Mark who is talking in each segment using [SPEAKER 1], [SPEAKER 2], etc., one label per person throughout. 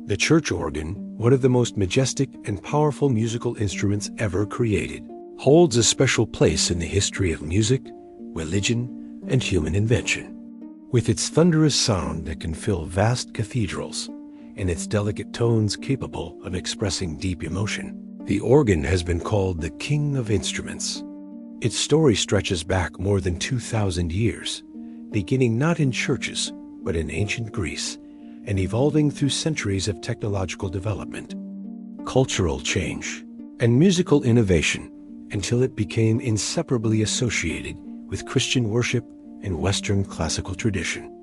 [SPEAKER 1] The church organ, one of the most majestic and powerful musical instruments ever created, holds a special place in the history of music, religion, and human invention. With its thunderous sound that can fill vast cathedrals and its delicate tones capable of expressing deep emotion, the organ has been called the king of instruments. Its story stretches back more than 2,000 years, beginning not in churches, but in ancient Greece, and evolving through centuries of technological development, cultural change, and musical innovation until it became inseparably associated with Christian worship and Western classical tradition.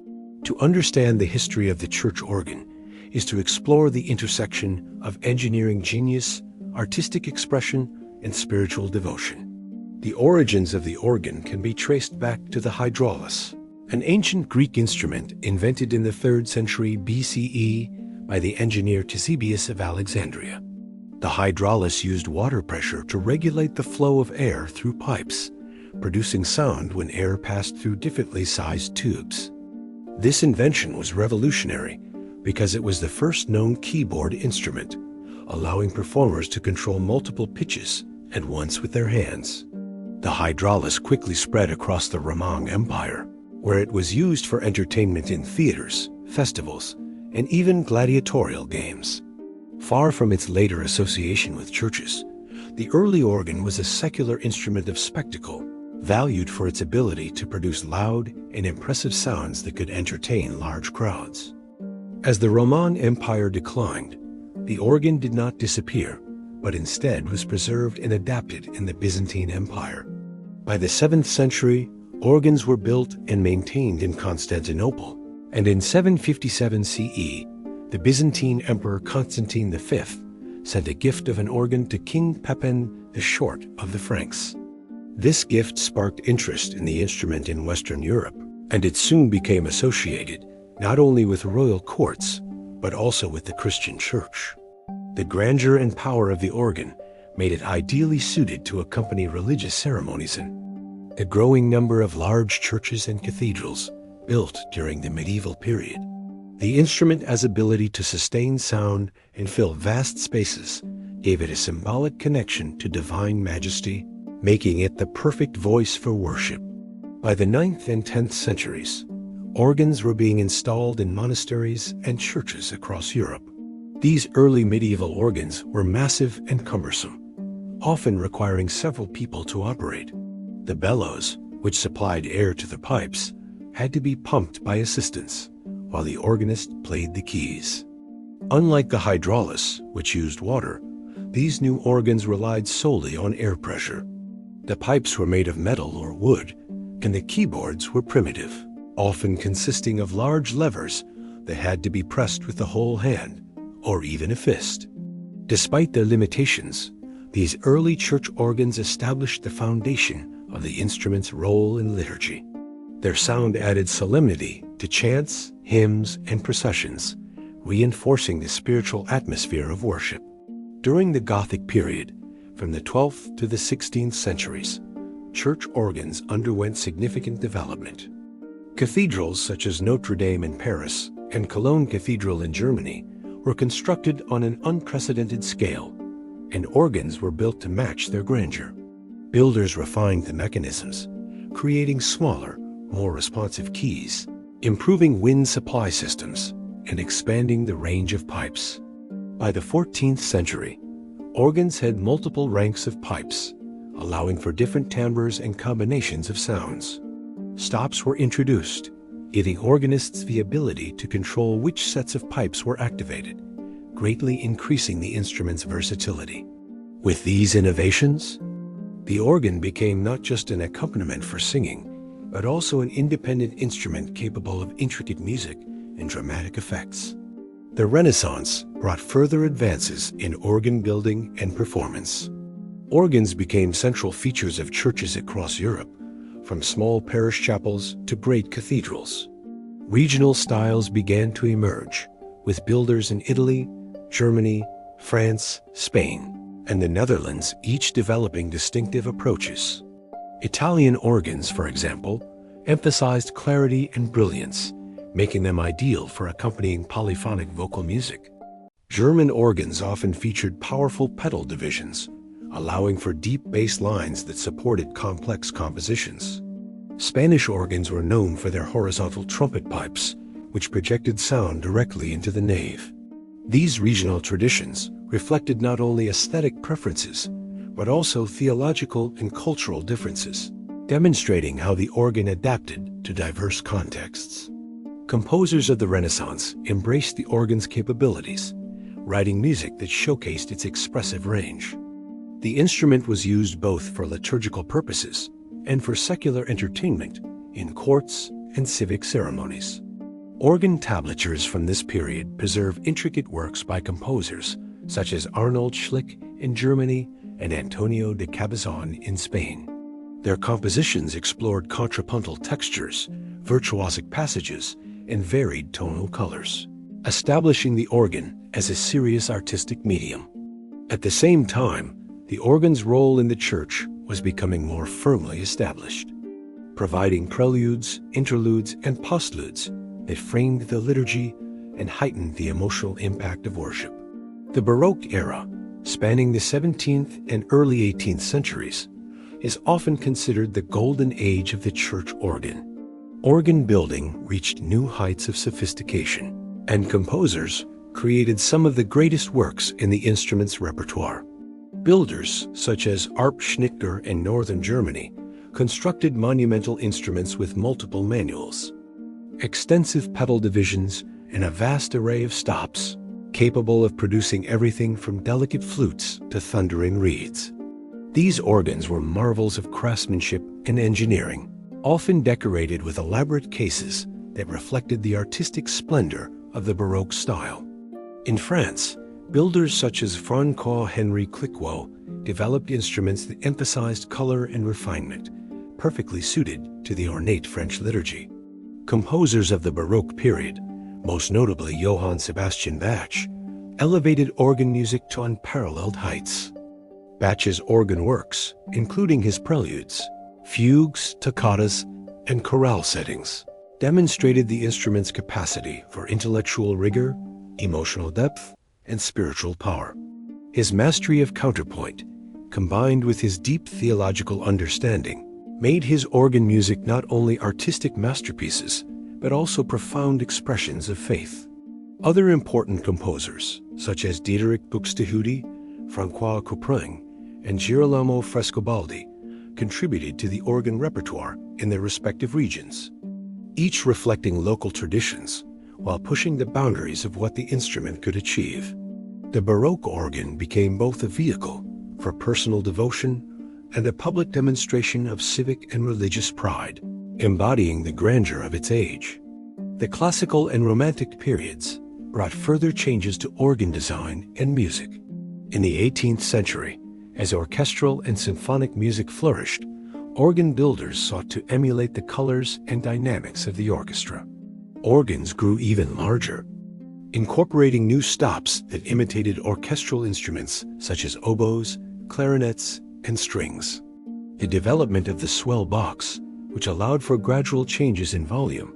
[SPEAKER 1] To understand the history of the church organ is to explore the intersection of engineering genius, artistic expression, and spiritual devotion. The origins of the organ can be traced back to the hydraulis, an ancient Greek instrument invented in the 3rd century BCE by the engineer Ctesibius of Alexandria. The hydraulis used water pressure to regulate the flow of air through pipes, producing sound when air passed through differently sized tubes. This invention was revolutionary because it was the first known keyboard instrument, allowing performers to control multiple pitches at once with their hands. The hydraulis quickly spread across the Roman Empire, where it was used for entertainment in theaters, festivals, and even gladiatorial games. Far from its later association with churches, the early organ was a secular instrument of spectacle, valued for its ability to produce loud and impressive sounds that could entertain large crowds. As the Roman Empire declined, the organ did not disappear, but instead was preserved and adapted in the Byzantine Empire. By the 7th century, organs were built and maintained in Constantinople, and in 757 CE, the Byzantine Emperor Constantine V sent a gift of an organ to King Pepin the Short of the Franks. This gift sparked interest in the instrument in Western Europe, and it soon became associated not only with royal courts, but also with the Christian Church. The grandeur and power of the organ made it ideally suited to accompany religious ceremonies in a growing number of large churches and cathedrals built during the medieval period. The instrument's ability to sustain sound and fill vast spaces gave it a symbolic connection to divine majesty, making it the perfect voice for worship. By the 9th and 10th centuries, organs were being installed in monasteries and churches across Europe. These early medieval organs were massive and cumbersome, often requiring several people to operate. The bellows, which supplied air to the pipes, had to be pumped by assistants, while the organist played the keys. Unlike the hydraulis, which used water, these new organs relied solely on air pressure. The pipes were made of metal or wood, and the keyboards were primitive, often consisting of large levers that had to be pressed with the whole hand, or even a fist. Despite their limitations, these early church organs established the foundation of the instrument's role in liturgy. Their sound added solemnity to chants, hymns, and processions, reinforcing the spiritual atmosphere of worship. During the Gothic period, from the 12th to the 16th centuries, church organs underwent significant development. Cathedrals such as Notre Dame in Paris and Cologne Cathedral in Germany were constructed on an unprecedented scale, and organs were built to match their grandeur. Builders refined the mechanisms, creating smaller, more responsive keys, improving wind supply systems, and expanding the range of pipes. By the 14th century, organs had multiple ranks of pipes, allowing for different timbres and combinations of sounds. Stops were introduced, giving organists the ability to control which sets of pipes were activated, greatly increasing the instrument's versatility. With these innovations, the organ became not just an accompaniment for singing, but also an independent instrument capable of intricate music and dramatic effects. The Renaissance brought further advances in organ building and performance. Organs became central features of churches across Europe, from small parish chapels to great cathedrals. Regional styles began to emerge, with builders in Italy, Germany, France, Spain, and the Netherlands each developing distinctive approaches. Italian organs, for example, emphasized clarity and brilliance, making them ideal for accompanying polyphonic vocal music. German organs often featured powerful pedal divisions, allowing for deep bass lines that supported complex compositions. Spanish organs were known for their horizontal trumpet pipes, which projected sound directly into the nave. These regional traditions reflected not only aesthetic preferences, but also theological and cultural differences, demonstrating how the organ adapted to diverse contexts. Composers of the Renaissance embraced the organ's capabilities, writing music that showcased its expressive range. The instrument was used both for liturgical purposes and for secular entertainment in courts and civic ceremonies. Organ tablatures from this period preserve intricate works by composers such as Arnold Schlick in Germany and Antonio de Cabezon in Spain. Their compositions explored contrapuntal textures, virtuosic passages, and varied tonal colors, establishing the organ as a serious artistic medium. At the same time, the organ's role in the church was becoming more firmly established, providing preludes, interludes, and postludes that framed the liturgy and heightened the emotional impact of worship. The Baroque era, spanning the 17th and early 18th centuries, is often considered the golden age of the church organ. Organ building reached new heights of sophistication, and composers created some of the greatest works in the instrument's repertoire. Builders such as Arp Schnitger in northern Germany constructed monumental instruments with multiple manuals, extensive pedal divisions, and a vast array of stops, capable of producing everything from delicate flutes to thundering reeds. These organs were marvels of craftsmanship and engineering, often decorated with elaborate cases that reflected the artistic splendor of the Baroque style. In France, builders such as Francois-Henri Clicquot developed instruments that emphasized color and refinement, perfectly suited to the ornate French liturgy. Composers of the Baroque period, most notably Johann Sebastian Bach, elevated organ music to unparalleled heights. Bach's organ works, including his preludes, fugues, toccatas, and chorale settings, demonstrated the instrument's capacity for intellectual rigor, emotional depth, and spiritual power. His mastery of counterpoint, combined with his deep theological understanding, made his organ music not only artistic masterpieces, but also profound expressions of faith. Other important composers, such as Diederik Buxtehude, Francois Couperin, and Girolamo Frescobaldi, contributed to the organ repertoire in their respective regions, each reflecting local traditions while pushing the boundaries of what the instrument could achieve. The Baroque organ became both a vehicle for personal devotion and a public demonstration of civic and religious pride, embodying the grandeur of its age. The classical and romantic periods brought further changes to organ design and music. In the 18th century, as orchestral and symphonic music flourished, organ builders sought to emulate the colors and dynamics of the orchestra. Organs grew even larger, incorporating new stops that imitated orchestral instruments such as oboes, clarinets, and strings. The development of the swell box, which allowed for gradual changes in volume,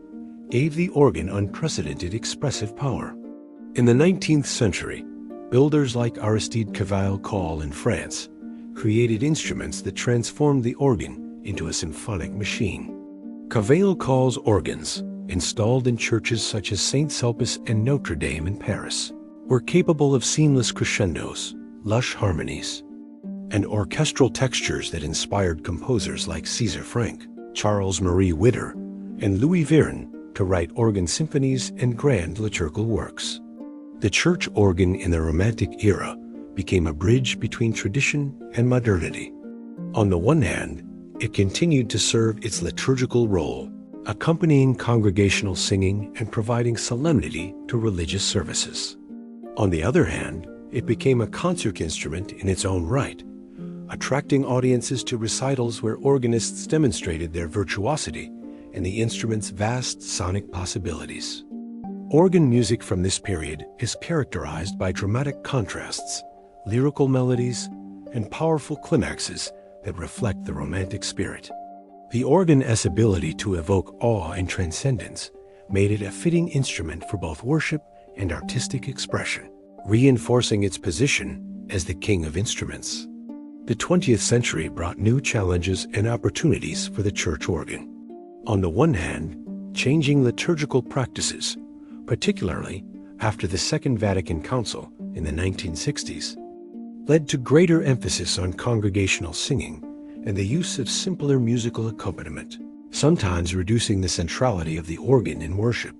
[SPEAKER 1] gave the organ unprecedented expressive power. In the 19th century, builders like Aristide Cavaillé-Coll in France created instruments that transformed the organ into a symphonic machine. Cavaillé-Coll's organs, installed in churches such as Saint Sulpice and Notre Dame in Paris, were capable of seamless crescendos, lush harmonies, and orchestral textures that inspired composers like César Franck, Charles-Marie Widor, and Louis Vierne to write organ symphonies and grand liturgical works. The church organ in the Romantic era became a bridge between tradition and modernity. On the one hand, it continued to serve its liturgical role, accompanying congregational singing and providing solemnity to religious services. On the other hand, it became a concert instrument in its own right, attracting audiences to recitals where organists demonstrated their virtuosity and the instrument's vast sonic possibilities. Organ music from this period is characterized by dramatic contrasts, lyrical melodies, and powerful climaxes that reflect the romantic spirit. The organ's ability to evoke awe and transcendence made it a fitting instrument for both worship and artistic expression. reinforcing its position as the king of instruments. The 20th century brought new challenges and opportunities for the church organ. On the one hand, changing liturgical practices, particularly after the Second Vatican Council in the 1960s, led to greater emphasis on congregational singing and the use of simpler musical accompaniment, sometimes reducing the centrality of the organ in worship.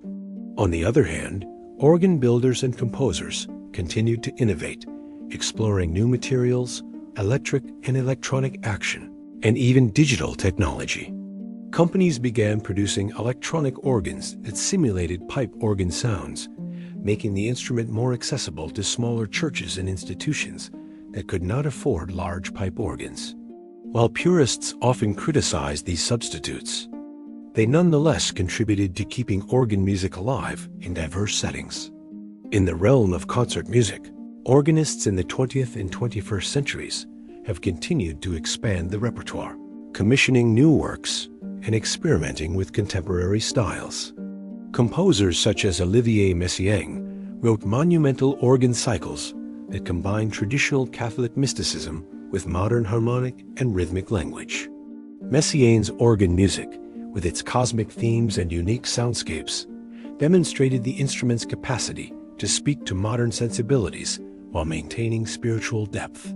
[SPEAKER 1] On the other hand, organ builders and composers continued to innovate, exploring new materials, electric and electronic action, and even digital technology. Companies began producing electronic organs that simulated pipe organ sounds, making the instrument more accessible to smaller churches and institutions that could not afford large pipe organs. While purists often criticized these substitutes, they nonetheless contributed to keeping organ music alive in diverse settings. In the realm of concert music, organists in the 20th and 21st centuries have continued to expand the repertoire, commissioning new works and experimenting with contemporary styles. Composers such as Olivier Messiaen wrote monumental organ cycles that combine traditional Catholic mysticism with modern harmonic and rhythmic language. Messiaen's organ music, with its cosmic themes and unique soundscapes, demonstrated the instrument's capacity to speak to modern sensibilities while maintaining spiritual depth.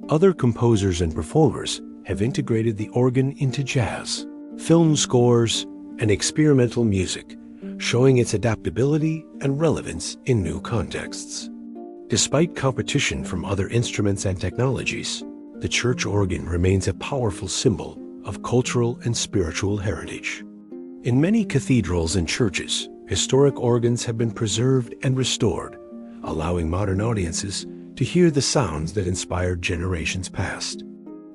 [SPEAKER 1] Other composers and performers have integrated the organ into jazz, film scores, and experimental music, showing its adaptability and relevance in new contexts. Despite competition from other instruments and technologies, the church organ remains a powerful symbol of cultural and spiritual heritage. In many cathedrals and churches, historic organs have been preserved and restored, allowing modern audiences to hear the sounds that inspired generations past.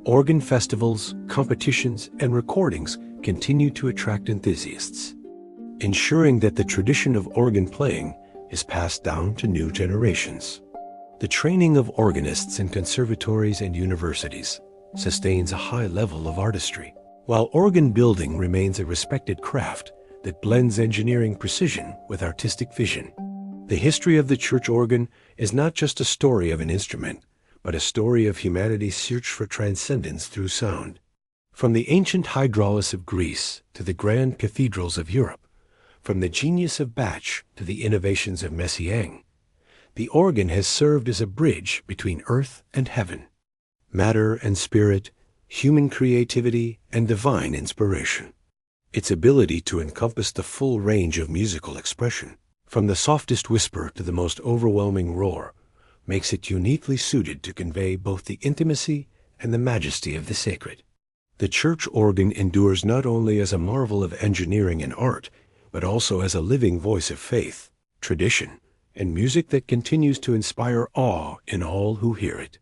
[SPEAKER 1] Organ festivals, competitions, and recordings continue to attract enthusiasts, ensuring that the tradition of organ playing is passed down to new generations. The training of organists in conservatories and universities sustains a high level of artistry, while organ building remains a respected craft that blends engineering precision with artistic vision. The history of the church organ is not just a story of an instrument, but a story of humanity's search for transcendence through sound. From the ancient hydraulis of Greece to the grand cathedrals of Europe, from the genius of Bach to the innovations of Messiaen, the organ has served as a bridge between earth and heaven, matter and spirit, human creativity and divine inspiration. Its ability to encompass the full range of musical expression, from the softest whisper to the most overwhelming roar, makes it uniquely suited to convey both the intimacy and the majesty of the sacred. The church organ endures not only as a marvel of engineering and art, but also as a living voice of faith, tradition, and music that continues to inspire awe in all who hear it.